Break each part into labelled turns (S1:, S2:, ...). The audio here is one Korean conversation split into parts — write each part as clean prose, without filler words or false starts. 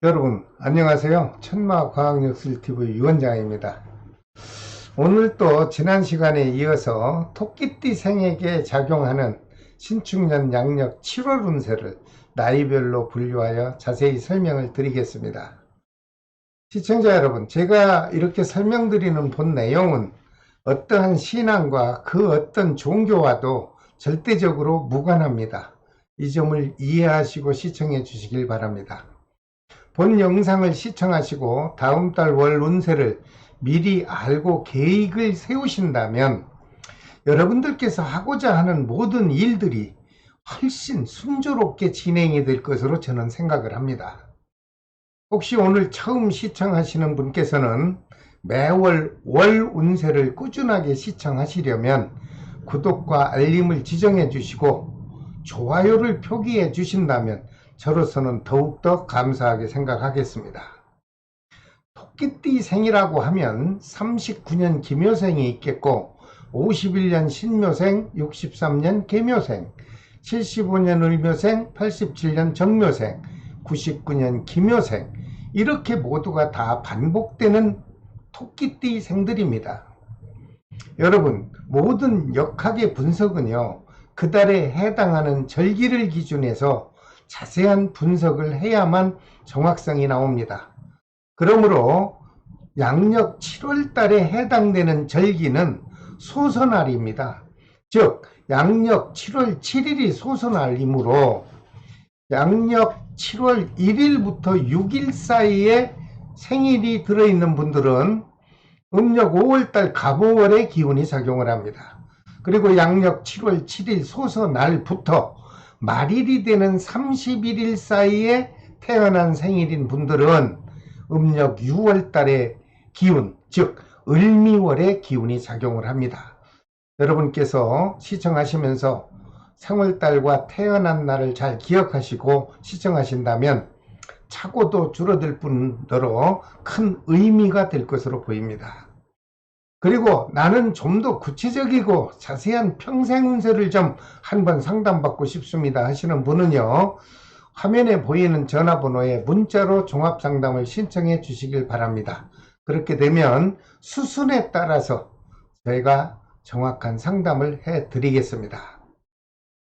S1: 여러분 안녕하세요. 천마과학뉴스TV 유원장입니다. 오늘 또 지난 시간에 이어서 토끼띠 생에게 작용하는 신축년 양력 7월 운세를 나이별로 분류하여 자세히 설명을 드리겠습니다. 시청자 여러분, 제가 이렇게 설명드리는 본 내용은 어떠한 신앙과 그 어떤 종교와도 절대적으로 무관합니다. 이 점을 이해하시고 시청해 주시길 바랍니다. 본 영상을 시청하시고 다음 달 월 운세를 미리 알고 계획을 세우신다면 여러분들께서 하고자 하는 모든 일들이 훨씬 순조롭게 진행이 될 것으로 저는 생각을 합니다. 혹시 오늘 처음 시청하시는 분께서는 매월 월 운세를 꾸준하게 시청하시려면 구독과 알림을 지정해 주시고 좋아요를 표기해 주신다면 저로서는 더욱더 감사하게 생각하겠습니다. 토끼띠 생이라고 하면 39년 기묘생이 있겠고 51년 신묘생, 63년 계묘생, 75년 을묘생, 87년 정묘생, 99년 기묘생, 이렇게 모두가 다 반복되는 토끼띠 생들입니다. 여러분, 모든 역학의 분석은요, 그 달에 해당하는 절기를 기준해서 자세한 분석을 해야만 정확성이 나옵니다. 그러므로 양력 7월 달에 해당되는 절기는 소서날입니다. 즉 양력 7월 7일이 소서날이므로 양력 7월 1일부터 6일 사이에 생일이 들어있는 분들은 음력 5월달 갑오월의 기운이 작용을 합니다. 그리고 양력 7월 7일 소서날부터 말일이 되는 31일 사이에 태어난 생일인 분들은 음력 6월달의 기운, 즉 을미월의 기운이 작용을 합니다. 여러분께서 시청하시면서 생월달과 태어난 날을 잘 기억하시고 시청하신다면 착오도 줄어들 뿐더러 큰 의미가 될 것으로 보입니다. 그리고 나는 좀 더 구체적이고 자세한 평생 운세를 좀 한번 상담받고 싶습니다 하시는 분은요, 화면에 보이는 전화번호에 문자로 종합상담을 신청해 주시길 바랍니다. 그렇게 되면 수순에 따라서 저희가 정확한 상담을 해 드리겠습니다.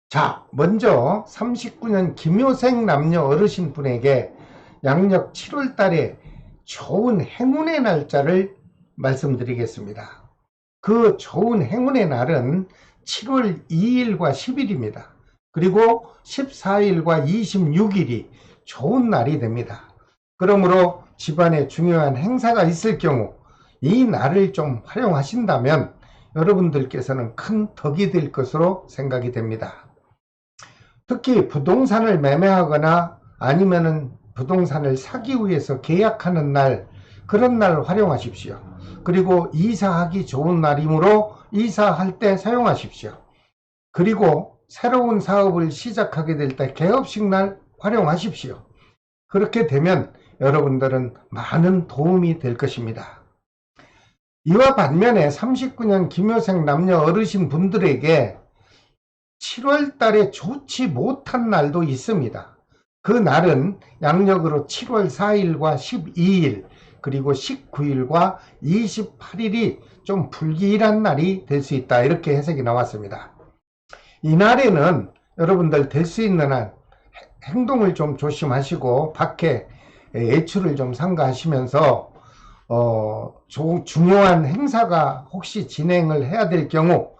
S1: 자, 먼저 39년 기묘생 남녀 어르신 분에게 양력 7월 달에 좋은 행운의 날짜를 말씀드리겠습니다. 그 좋은 행운의 날은 7월 2일과 10일입니다. 그리고 14일과 26일이 좋은 날이 됩니다. 그러므로 집안에 중요한 행사가 있을 경우 이 날을 좀 활용하신다면 여러분들께서는 큰 덕이 될 것으로 생각이 됩니다. 특히 부동산을 매매하거나 아니면은 부동산을 사기 위해서 계약하는 날, 그런 날 활용하십시오. 그리고 이사하기 좋은 날이므로 이사할 때 사용하십시오. 그리고 새로운 사업을 시작하게 될 때 개업식 날 활용하십시오. 그렇게 되면 여러분들은 많은 도움이 될 것입니다. 이와 반면에 39년 기묘생 남녀 어르신 분들에게 7월 달에 좋지 못한 날도 있습니다. 그 날은 양력으로 7월 4일과 12일 그리고 19일과 28일이 좀 불길한 날이 될 수 있다, 이렇게 해석이 나왔습니다. 이 날에는 여러분들 될 수 있는 한 행동을 좀 조심하시고 밖에 외출을 좀 삼가하시면서 중요한 행사가 혹시 진행을 해야 될 경우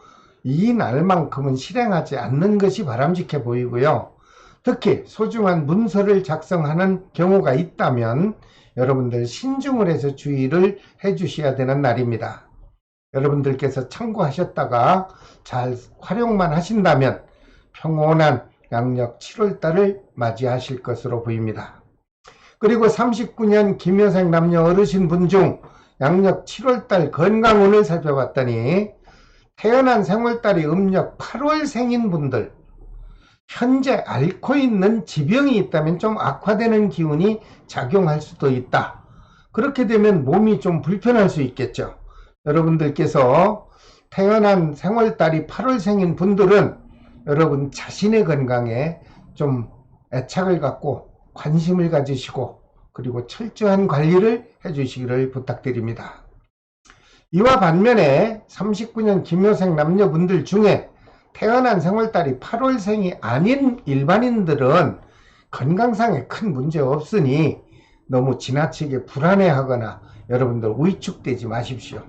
S1: 이 날만큼은 실행하지 않는 것이 바람직해 보이고요. 특히 소중한 문서를 작성하는 경우가 있다면 여러분들 신중을 해서 주의를 해 주셔야 되는 날입니다. 여러분들께서 참고하셨다가 잘 활용만 하신다면 평온한 양력 7월달을 맞이하실 것으로 보입니다. 그리고 39년 기묘생 남녀 어르신 분 중 양력 7월달 건강운을 살펴봤더니 태어난 생월달이 음력 8월 생인 분들, 현재 앓고 있는 지병이 있다면 좀 악화되는 기운이 작용할 수도 있다. 그렇게 되면 몸이 좀 불편할 수 있겠죠. 여러분들께서 태어난 생월달이 8월 생인 분들은 여러분 자신의 건강에 좀 애착을 갖고 관심을 가지시고 그리고 철저한 관리를 해주시기를 부탁드립니다. 이와 반면에 39년 김효생 남녀분들 중에 태어난 생월달이 8월생이 아닌 일반인들은 건강상에 큰 문제 없으니 너무 지나치게 불안해하거나 여러분들 위축되지 마십시오.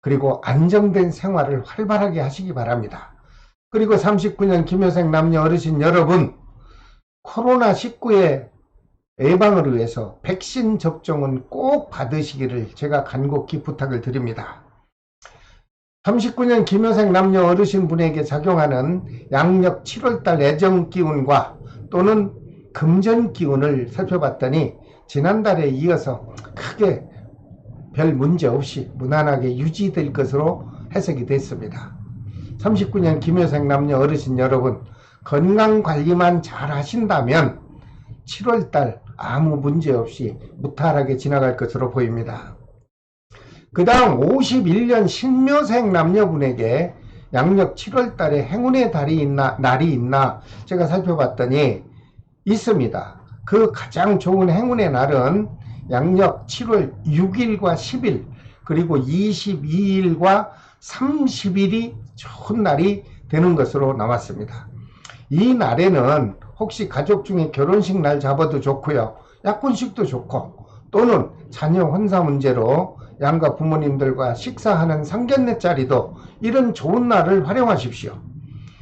S1: 그리고 안정된 생활을 활발하게 하시기 바랍니다. 그리고 39년 김효생 남녀 어르신 여러분, 코로나19의 예방을 위해서 백신 접종은 꼭 받으시기를 제가 간곡히 부탁을 드립니다. 39년 김효생 남녀 어르신 분에게 작용하는 양력 7월달 애정기운과 또는 금전기운을 살펴봤더니 지난달에 이어서 크게 별 문제 없이 무난하게 유지될 것으로 해석이 됐습니다. 39년 김효생 남녀 어르신 여러분, 건강관리만 잘 하신다면 7월달 아무 문제 없이 무탈하게 지나갈 것으로 보입니다. 그 다음 51년 신묘생 남녀분에게 양력 7월달에 행운의 날이 있나 제가 살펴봤더니 있습니다. 그 가장 좋은 행운의 날은 양력 7월 6일과 10일 그리고 22일과 30일이 좋은 날이 되는 것으로 나왔습니다. 이 날에는 혹시 가족 중에 결혼식 날 잡아도 좋고요, 약혼식도 좋고, 또는 자녀 혼사 문제로 양가 부모님들과 식사하는 상견례 자리도 이런 좋은 날을 활용하십시오.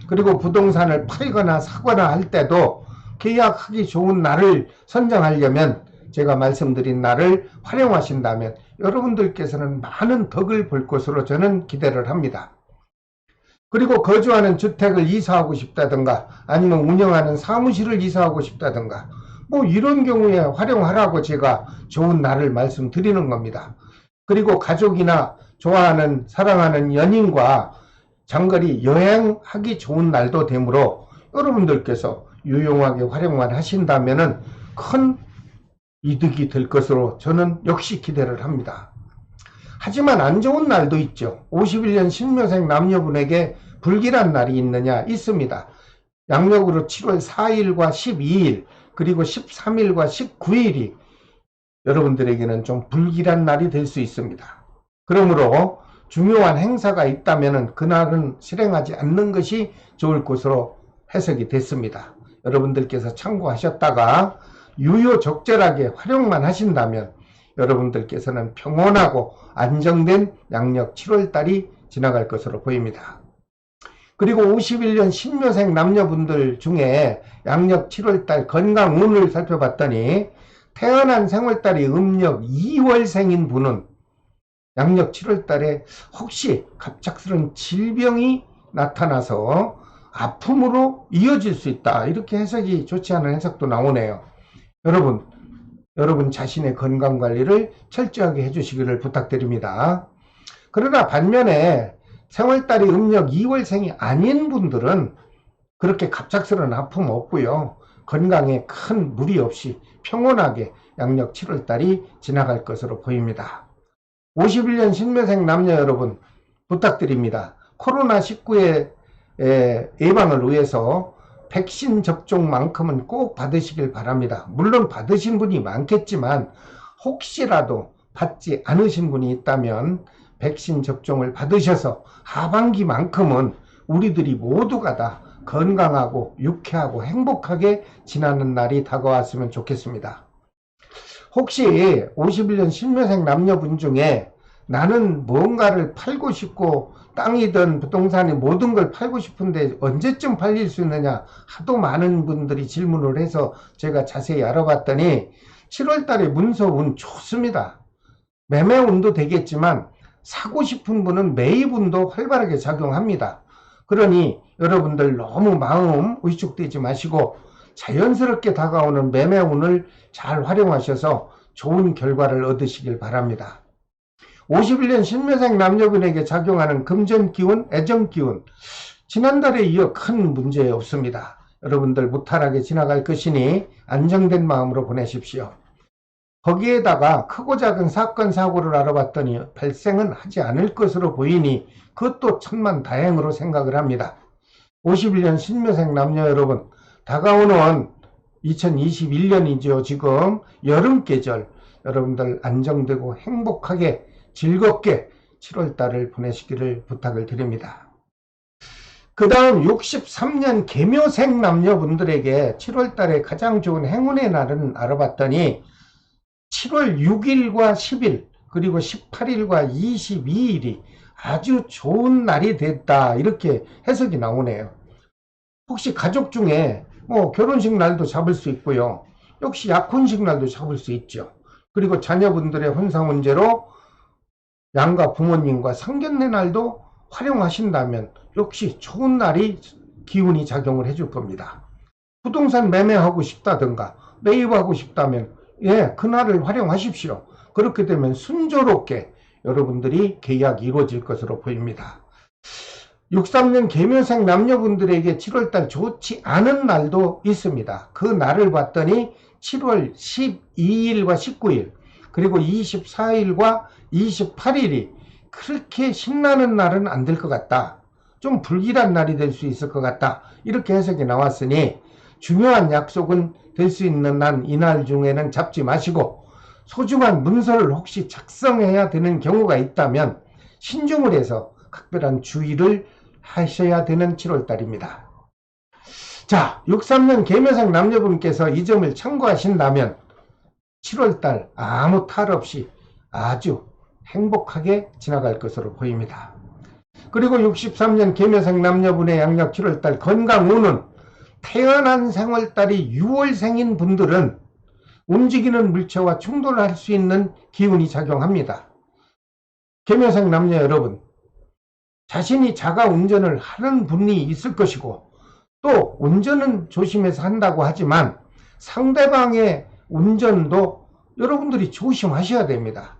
S1: 그리고 부동산을 팔거나 사거나 할 때도 계약하기 좋은 날을 선정하려면 제가 말씀드린 날을 활용하신다면 여러분들께서는 많은 덕을 볼 것으로 저는 기대를 합니다. 그리고 거주하는 주택을 이사하고 싶다든가 아니면 운영하는 사무실을 이사하고 싶다든가 뭐 이런 경우에 활용하라고 제가 좋은 날을 말씀드리는 겁니다. 그리고 가족이나 좋아하는 사랑하는 연인과 장거리 여행하기 좋은 날도 되므로 여러분들께서 유용하게 활용만 하신다면 큰 이득이 될 것으로 저는 역시 기대를 합니다. 하지만 안 좋은 날도 있죠. 51년 신묘생 남녀분에게 불길한 날이 있느냐? 있습니다. 양력으로 7월 4일과 12일 그리고 13일과 19일이 여러분들에게는 좀 불길한 날이 될 수 있습니다. 그러므로 중요한 행사가 있다면 그날은 실행하지 않는 것이 좋을 것으로 해석이 됐습니다. 여러분들께서 참고하셨다가 유효적절하게 활용만 하신다면 여러분들께서는 평온하고 안정된 양력 7월달이 지나갈 것으로 보입니다. 그리고 51년 신묘생 남녀분들 중에 양력 7월달 건강운을 살펴봤더니 태어난 생월달이 음력 2월생인 분은 양력 7월달에 혹시 갑작스런 질병이 나타나서 아픔으로 이어질 수 있다, 이렇게 해석이 좋지 않은 해석도 나오네요. 여러분 자신의 건강관리를 철저하게 해주시기를 부탁드립니다. 그러나 반면에 생월달이 음력 2월생이 아닌 분들은 그렇게 갑작스러운 아픔 없고요, 건강에 큰 무리 없이 평온하게 양력 7월달이 지나갈 것으로 보입니다. 51년 신묘생 남녀 여러분 부탁드립니다. 코로나19의 예방을 위해서 백신 접종만큼은 꼭 받으시길 바랍니다. 물론 받으신 분이 많겠지만 혹시라도 받지 않으신 분이 있다면 백신 접종을 받으셔서 하반기만큼은 우리들이 모두가 다 건강하고 유쾌하고 행복하게 지나는 날이 다가왔으면 좋겠습니다. 혹시 51년 신묘생 남녀분 중에 나는 뭔가를 팔고 싶고 땅이든 부동산이 모든 걸 팔고 싶은데 언제쯤 팔릴 수 있느냐 하도 많은 분들이 질문을 해서 제가 자세히 알아봤더니 7월달에 문서운 좋습니다. 매매운도 되겠지만 사고 싶은 분은 매입운도 활발하게 작용합니다. 그러니 여러분들 너무 마음 위축되지 마시고 자연스럽게 다가오는 매매운을 잘 활용하셔서 좋은 결과를 얻으시길 바랍니다. 51년 신묘생 남녀분에게 작용하는 금전기운, 애정기운, 지난달에 이어 큰 문제 없습니다. 여러분들 무탈하게 지나갈 것이니 안정된 마음으로 보내십시오. 거기에다가 크고 작은 사건 사고를 알아봤더니 발생은 하지 않을 것으로 보이니 그것도 천만다행으로 생각을 합니다. 51년 신묘생 남녀 여러분, 다가오는 2021년이죠. 지금 여름 계절 여러분들 안정되고 행복하게 즐겁게 7월달을 보내시기를 부탁을 드립니다. 그 다음 63년 계묘생 남녀분들에게 7월달에 가장 좋은 행운의 날은 알아봤더니 7월 6일과 10일 그리고 18일과 22일이 아주 좋은 날이 됐다, 이렇게 해석이 나오네요. 혹시 가족 중에 결혼식 날도 잡을 수 있고요, 역시 약혼식 날도 잡을 수 있죠. 그리고 자녀분들의 혼사운제로 양가 부모님과 상견례 날도 활용하신다면 역시 좋은 날이 기운이 작용을 해줄 겁니다. 부동산 매매하고 싶다든가 매입하고 싶다면 그날을 활용하십시오. 그렇게 되면 순조롭게 여러분들이 계약이 이루어질 것으로 보입니다. 63년 계묘생 남녀분들에게 7월달 좋지 않은 날도 있습니다. 그 날을 봤더니 7월 12일과 19일 그리고 24일과 28일이 그렇게 신나는 날은 안 될 것 같다, 좀 불길한 날이 될 수 있을 것 같다, 이렇게 해석이 나왔으니 중요한 약속은 될 수 있는 난 이날 중에는 잡지 마시고, 소중한 문서를 혹시 작성해야 되는 경우가 있다면 신중을 해서 각별한 주의를 하셔야 되는 7월달입니다. 자, 63년 계묘생 남녀분께서 이 점을 참고하신다면 7월달 아무 탈 없이 아주 행복하게 지나갈 것으로 보입니다. 그리고 63년 계묘생 남녀분의 양력 7월달 건강운은 태어난 생월달이 6월생인 분들은 움직이는 물체와 충돌할 수 있는 기운이 작용합니다. 계묘생 남녀 여러분, 자신이 자가 운전을 하는 분이 있을 것이고, 또 운전은 조심해서 한다고 하지만 상대방의 운전도 여러분들이 조심하셔야 됩니다.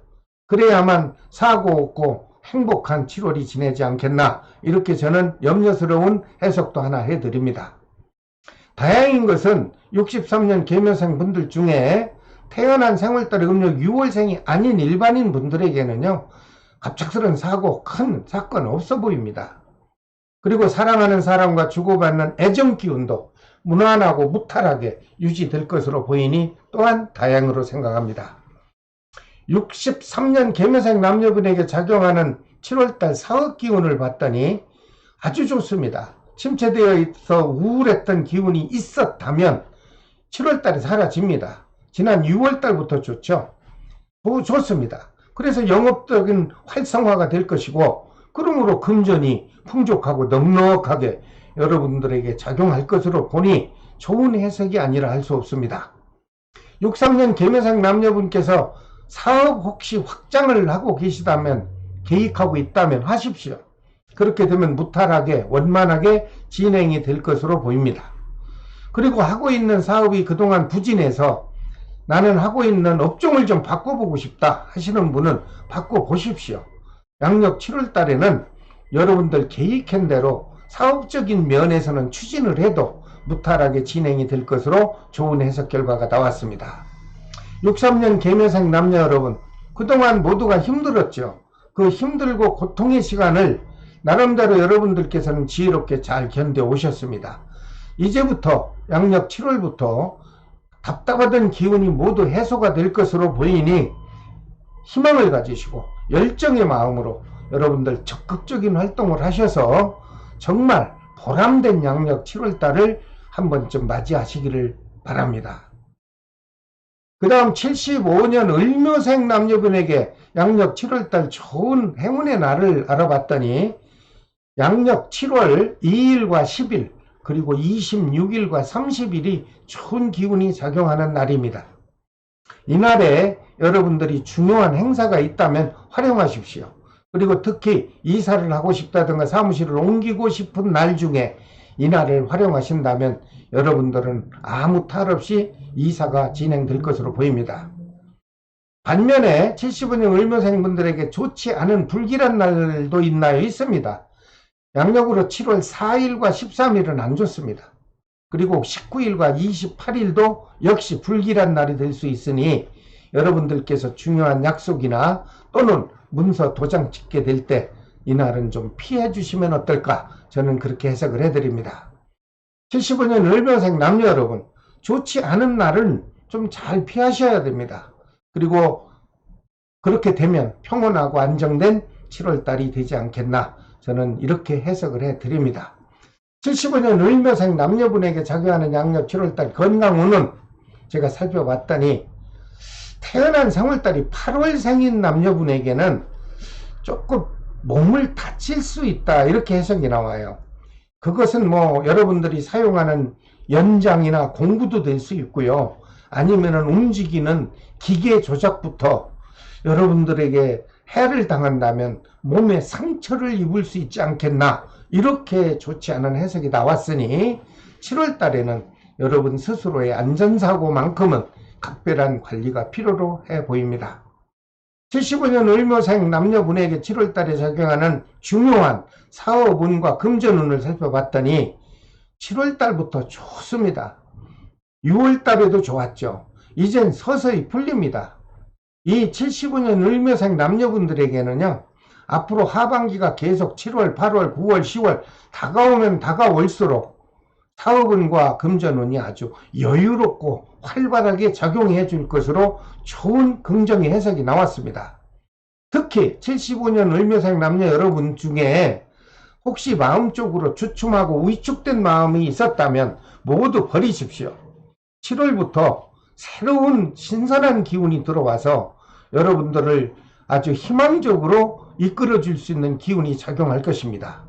S1: 그래야만 사고 없고 행복한 7월이 지내지 않겠나, 이렇게 저는 염려스러운 해석도 하나 해드립니다. 다행인 것은 63년 계묘생 분들 중에 태어난 생월달이 음력 6월생이 아닌 일반인 분들에게는요, 갑작스러운 사고, 큰 사건 없어 보입니다. 그리고 사랑하는 사람과 주고받는 애정 기운도 무난하고 무탈하게 유지될 것으로 보이니 또한 다행으로 생각합니다. 63년 계묘생 남녀분에게 작용하는 7월달 사업 기운을 봤더니 아주 좋습니다. 침체되어 있어 우울했던 기운이 있었다면 7월달에 사라집니다. 지난 6월달부터 좋죠. 좋습니다. 그래서 영업적인 활성화가 될 것이고, 그러므로 금전이 풍족하고 넉넉하게 여러분들에게 작용할 것으로 보니 좋은 해석이 아니라 할 수 없습니다. 63년 계묘생 남녀분께서 사업 혹시 확장을 하고 계시다면, 계획하고 있다면 하십시오. 그렇게 되면 무탈하게 원만하게 진행이 될 것으로 보입니다. 그리고 하고 있는 사업이 그동안 부진해서 나는 하고 있는 업종을 좀 바꿔보고 싶다 하시는 분은 바꿔보십시오. 양력 7월 달에는 여러분들 계획한 대로 사업적인 면에서는 추진을 해도 무탈하게 진행이 될 것으로 좋은 해석 결과가 나왔습니다. 63년 계묘생 남녀 여러분, 그동안 모두가 힘들었죠. 그 힘들고 고통의 시간을 나름대로 여러분들께서는 지혜롭게 잘 견뎌 오셨습니다. 이제부터 양력 7월부터 답답하던 기운이 모두 해소가 될 것으로 보이니 희망을 가지시고 열정의 마음으로 여러분들 적극적인 활동을 하셔서 정말 보람된 양력 7월달을 한 번쯤 맞이하시기를 바랍니다. 그 다음 75년 을묘생 남녀분에게 양력 7월달 좋은 행운의 날을 알아봤더니 양력 7월 2일과 10일 그리고 26일과 30일이 좋은 기운이 작용하는 날입니다. 이날에 여러분들이 중요한 행사가 있다면 활용하십시오. 그리고 특히 이사를 하고 싶다든가 사무실을 옮기고 싶은 날 중에 이날을 활용하신다면 여러분들은 아무 탈 없이 이사가 진행될 것으로 보입니다. 반면에 75년 을묘생분들에게 좋지 않은 불길한 날도 있나요? 있습니다. 양력으로 7월 4일과 13일은 안 좋습니다. 그리고 19일과 28일도 역시 불길한 날이 될 수 있으니 여러분들께서 중요한 약속이나 또는 문서 도장 찍게 될 때 이날은 좀 피해 주시면 어떨까, 저는 그렇게 해석을 해드립니다. 75년 을묘생 남녀 여러분, 좋지 않은 날은 좀 잘 피하셔야 됩니다. 그리고 그렇게 되면 평온하고 안정된 7월달이 되지 않겠나, 저는 이렇게 해석을 해드립니다. 75년 을묘생 남녀분에게 작용하는 양력 7월달 건강운은 제가 살펴봤더니, 태어난 3월달이 8월생인 남녀분에게는 조금 몸을 다칠 수 있다, 이렇게 해석이 나와요. 그것은 뭐 여러분들이 사용하는 연장이나 공구도 될 수 있고요, 아니면은 움직이는 기계 조작부터 여러분들에게 해를 당한다면 몸에 상처를 입을 수 있지 않겠나, 이렇게 좋지 않은 해석이 나왔으니 7월 달에는 여러분 스스로의 안전사고만큼은 각별한 관리가 필요로 해 보입니다. 75년 을묘생 남녀분에게 7월 달에 작용하는 중요한 사업운과 금전운을 살펴봤더니 7월 달부터 좋습니다. 6월 달에도 좋았죠. 이젠 서서히 풀립니다. 이 75년 을묘생 남녀분들에게는요, 앞으로 하반기가 계속 7월, 8월, 9월, 10월 다가오면 다가올수록 사업운과 금전운이 아주 여유롭고 활발하게 작용해 줄 것으로 좋은 긍정의 해석이 나왔습니다. 특히 75년 을묘생 남녀 여러분 중에 혹시 마음적으로 주춤하고 위축된 마음이 있었다면 모두 버리십시오. 7월부터 새로운 신선한 기운이 들어와서 여러분들을 아주 희망적으로 이끌어 줄 수 있는 기운이 작용할 것입니다.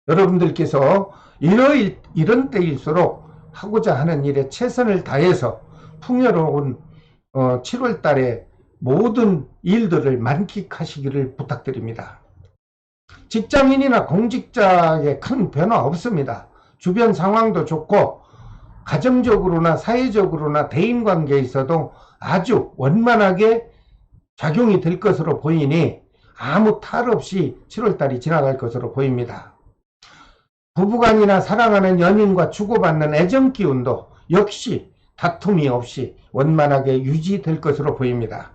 S1: 여러분들께서 이런 때일수록 하고자 하는 일에 최선을 다해서 풍요로운 7월 달에 모든 일들을 만끽하시기를 부탁드립니다. 직장인이나 공직자에 큰 변화 없습니다. 주변 상황도 좋고 가정적으로나 사회적으로나 대인관계에서도 아주 원만하게 작용이 될 것으로 보이니 아무 탈 없이 7월달이 지나갈 것으로 보입니다. 부부간이나 사랑하는 연인과 주고받는 애정기운도 역시 다툼이 없이 원만하게 유지될 것으로 보입니다.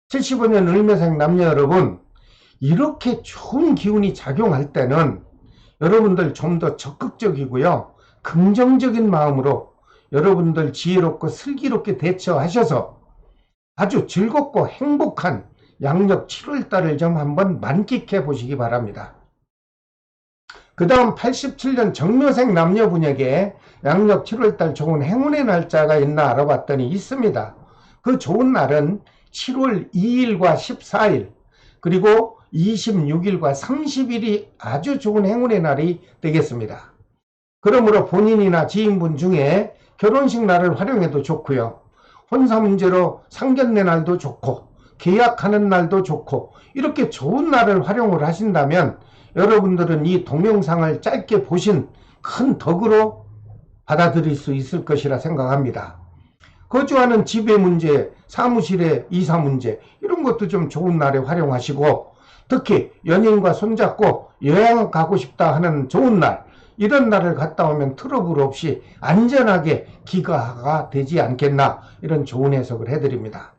S1: 75년 을묘생 남녀 여러분, 이렇게 좋은 기운이 작용할 때는 여러분들 좀 더 적극적이고요, 긍정적인 마음으로 여러분들 지혜롭고 슬기롭게 대처하셔서 아주 즐겁고 행복한 양력 7월달을 좀 한번 만끽해 보시기 바랍니다. 그 다음 87년 정묘생 남녀분에게 양력 7월달 좋은 행운의 날짜가 있나 알아봤더니 있습니다. 그 좋은 날은 7월 2일과 14일 그리고 26일과 30일이 아주 좋은 행운의 날이 되겠습니다. 그러므로 본인이나 지인분 중에 결혼식 날을 활용해도 좋고요, 혼사 문제로 상견례 날도 좋고 계약하는 날도 좋고, 이렇게 좋은 날을 활용을 하신다면 여러분들은 이 동영상을 짧게 보신 큰 덕으로 받아들일 수 있을 것이라 생각합니다. 거주하는 집의 문제, 사무실의 이사 문제, 이런 것도 좀 좋은 날에 활용하시고, 특히 연인과 손잡고 여행 가고 싶다 하는 좋은 날, 이런 날을 갔다 오면 트러블 없이 안전하게 귀가가 되지 않겠나, 이런 좋은 해석을 해드립니다.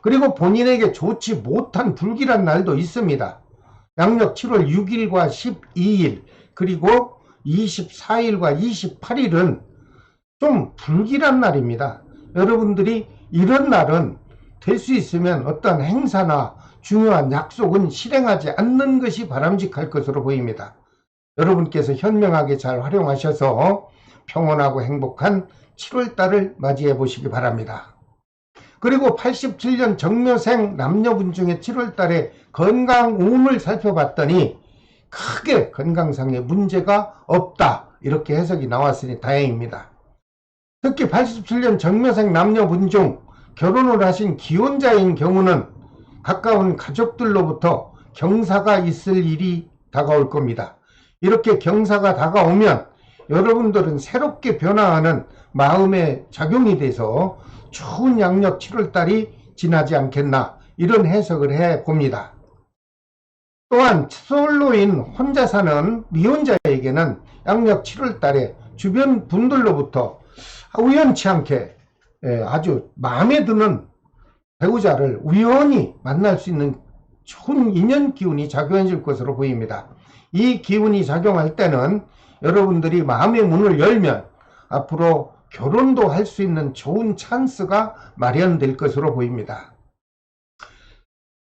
S1: 그리고 본인에게 좋지 못한 불길한 날도 있습니다. 양력 7월 6일과 12일 그리고 24일과 28일은 좀 불길한 날입니다. 여러분들이 이런 날은 될 수 있으면 어떤 행사나 중요한 약속은 실행하지 않는 것이 바람직할 것으로 보입니다. 여러분께서 현명하게 잘 활용하셔서 평온하고 행복한 7월달을 맞이해 보시기 바랍니다. 그리고 87년 정묘생 남녀분 중에 7월달에 건강운을 살펴봤더니 크게 건강상의 문제가 없다, 이렇게 해석이 나왔으니 다행입니다. 특히 87년 정묘생 남녀분 중 결혼을 하신 기혼자인 경우는 가까운 가족들로부터 경사가 있을 일이 다가올 겁니다. 이렇게 경사가 다가오면 여러분들은 새롭게 변화하는 마음의 작용이 돼서 좋은 양력 7월달이 지나지 않겠나, 이런 해석을 해봅니다. 또한 솔로인 혼자 사는 미혼자에게는 양력 7월달에 주변 분들로부터 우연치 않게 아주 마음에 드는 배우자를 우연히 만날 수 있는 좋은 인연 기운이 작용해 줄 것으로 보입니다. 이 기운이 작용할 때는 여러분들이 마음의 문을 열면 앞으로 결혼도 할 수 있는 좋은 찬스가 마련될 것으로 보입니다.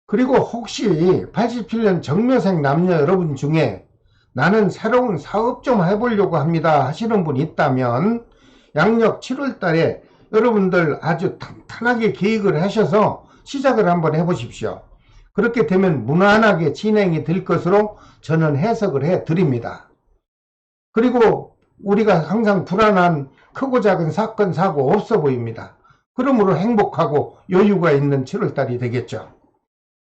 S1: 그리고 혹시 87년 정묘생 남녀 여러분 중에 나는 새로운 사업 좀 해보려고 합니다 하시는 분이 있다면 양력 7월 달에 여러분들 아주 탄탄하게 계획을 하셔서 시작을 한번 해보십시오. 그렇게 되면 무난하게 진행이 될 것으로 저는 해석을 해 드립니다. 그리고 우리가 항상 불안한 크고 작은 사건 사고 없어 보입니다. 그러므로 행복하고 여유가 있는 7월달이 되겠죠.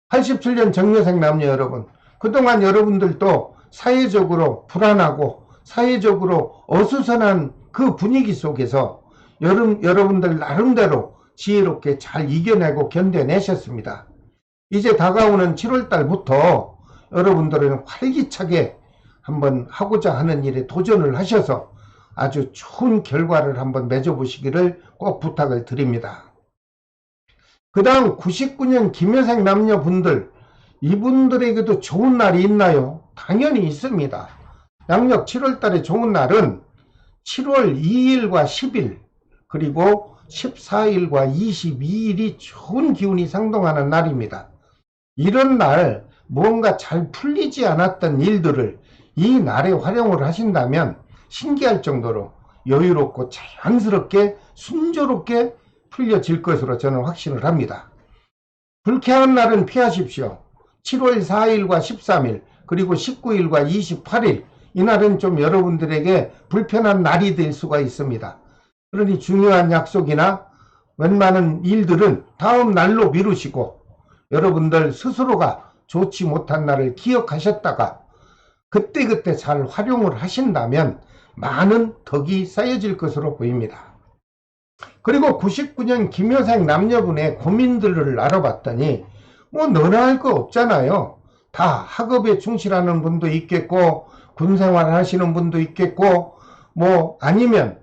S1: 87년 정묘생 남녀 여러분, 그동안 여러분들도 사회적으로 불안하고 사회적으로 어수선한 그 분위기 속에서 여러분들 나름대로 지혜롭게 잘 이겨내고 견뎌내셨습니다. 이제 다가오는 7월달부터 여러분들은 활기차게 한번 하고자 하는 일에 도전을 하셔서 아주 좋은 결과를 한번 맺어보시기를 꼭 부탁을 드립니다. 그 다음 99년 김여생 남녀분들, 이분들에게도 좋은 날이 있나요? 당연히 있습니다. 양력 7월달에 좋은 날은 7월 2일과 10일 그리고 14일과 22일이 좋은 기운이 상동하는 날입니다. 이런 날 무언가 잘 풀리지 않았던 일들을 이 날에 활용을 하신다면 신기할 정도로 여유롭고 자연스럽게 순조롭게 풀려질 것으로 저는 확신을 합니다. 불쾌한 날은 피하십시오. 7월 4일과 13일 그리고 19일과 28일 이날은 좀 여러분들에게 불편한 날이 될 수가 있습니다. 그러니 중요한 약속이나 웬만한 일들은 다음 날로 미루시고 여러분들 스스로가 좋지 못한 날을 기억하셨다가 그때그때 잘 활용을 하신다면 많은 덕이 쌓여질 것으로 보입니다. 그리고 99년 김여생 남녀분의 고민들을 알아봤더니 뭐 너나 할 거 없잖아요. 다 학업에 충실하는 분도 있겠고 군생활 하시는 분도 있겠고 뭐 아니면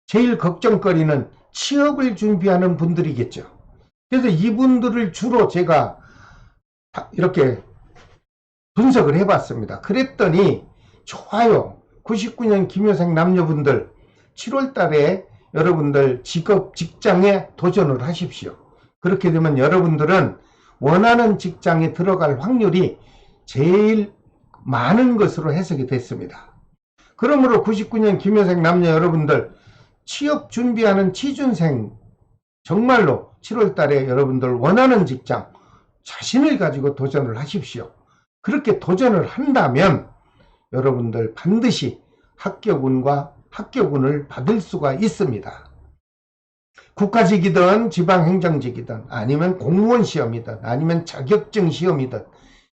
S1: 제일 걱정거리는 취업을 준비하는 분들이겠죠. 그래서 이분들을 주로 제가 이렇게 분석을 해봤습니다. 그랬더니 좋아요. 99년 김여생 남녀분들 7월 달에 여러분들 직장에 도전을 하십시오. 그렇게 되면 여러분들은 원하는 직장에 들어갈 확률이 제일 많은 것으로 해석이 됐습니다. 그러므로 99년 김여생 남녀 여러분들 취업 준비하는 취준생 정말로 7월 달에 여러분들 원하는 직장 자신을 가지고 도전을 하십시오. 그렇게 도전을 한다면 여러분들 반드시 합격운을 받을 수가 있습니다. 국가직이든 지방행정직이든 아니면 공무원 시험이든 아니면 자격증 시험이든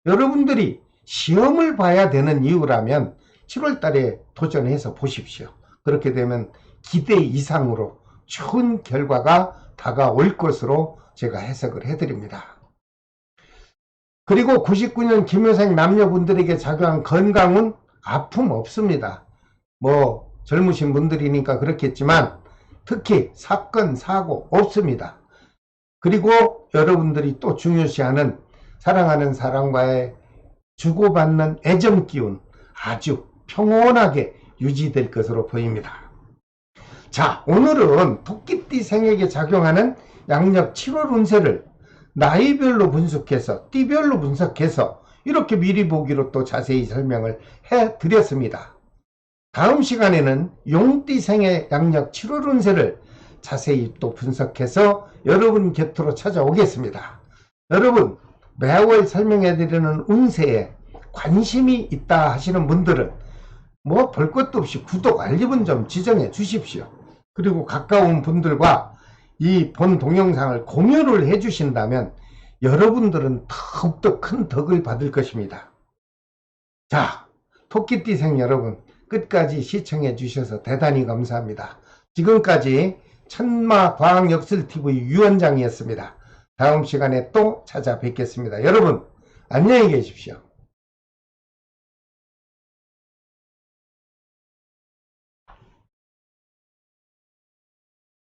S1: 여러분들이 시험을 봐야 되는 이유라면 7월 달에 도전해서 보십시오. 그렇게 되면 기대 이상으로 좋은 결과가 다가올 것으로 제가 해석을 해드립니다. 그리고 99년 김여생 남녀분들에게 작용한 건강은 아픔 없습니다. 뭐 젊으신 분들이니까 그렇겠지만 특히 사건, 사고 없습니다. 그리고 여러분들이 또 중요시하는 사랑하는 사람과의 주고받는 애정 기운 아주 평온하게 유지될 것으로 보입니다. 자, 오늘은 토끼띠 생에게 작용하는 양력 7월 운세를 나이별로 분석해서 띠별로 분석해서 이렇게 미리 보기로 또 자세히 설명을 해드렸습니다. 다음 시간에는 용띠생의 양력 7월 운세를 자세히 또 분석해서 여러분 곁으로 찾아오겠습니다. 여러분 매월 설명해드리는 운세에 관심이 있다 하시는 분들은 뭐 볼 것도 없이 구독, 알림은 좀 지정해 주십시오. 그리고 가까운 분들과 이 본 동영상을 공유를 해 주신다면 여러분들은 더욱더 큰 덕을 받을 것입니다. 자, 토끼띠생 여러분 끝까지 시청해 주셔서 대단히 감사합니다. 지금까지 천마과학역술TV 유원장이었습니다. 다음 시간에 또 찾아뵙겠습니다. 여러분 안녕히 계십시오.